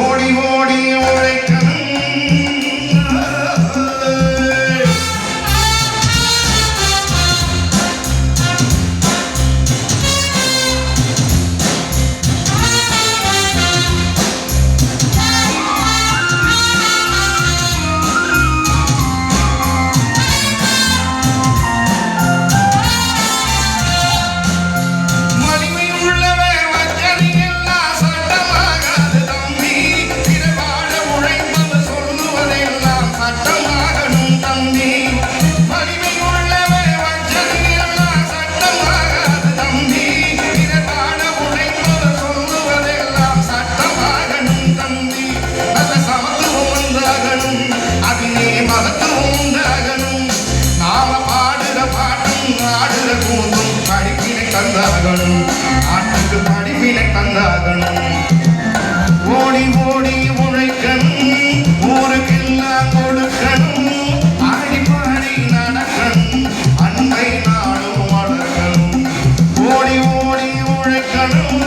ஓடி ஓடி உழைக்கணும் நாட்டுக்கு படிப்பினை தந்தாகணும் ஓடி ஓடி உழைக்கணும் ஊருக்கெல்லாம் கொடுக்கணும் ஆடி பாடி நடக்கணும் அன்பை நாடும் வளர்க்கணும் ஓடி ஓடி உழைக்கணும்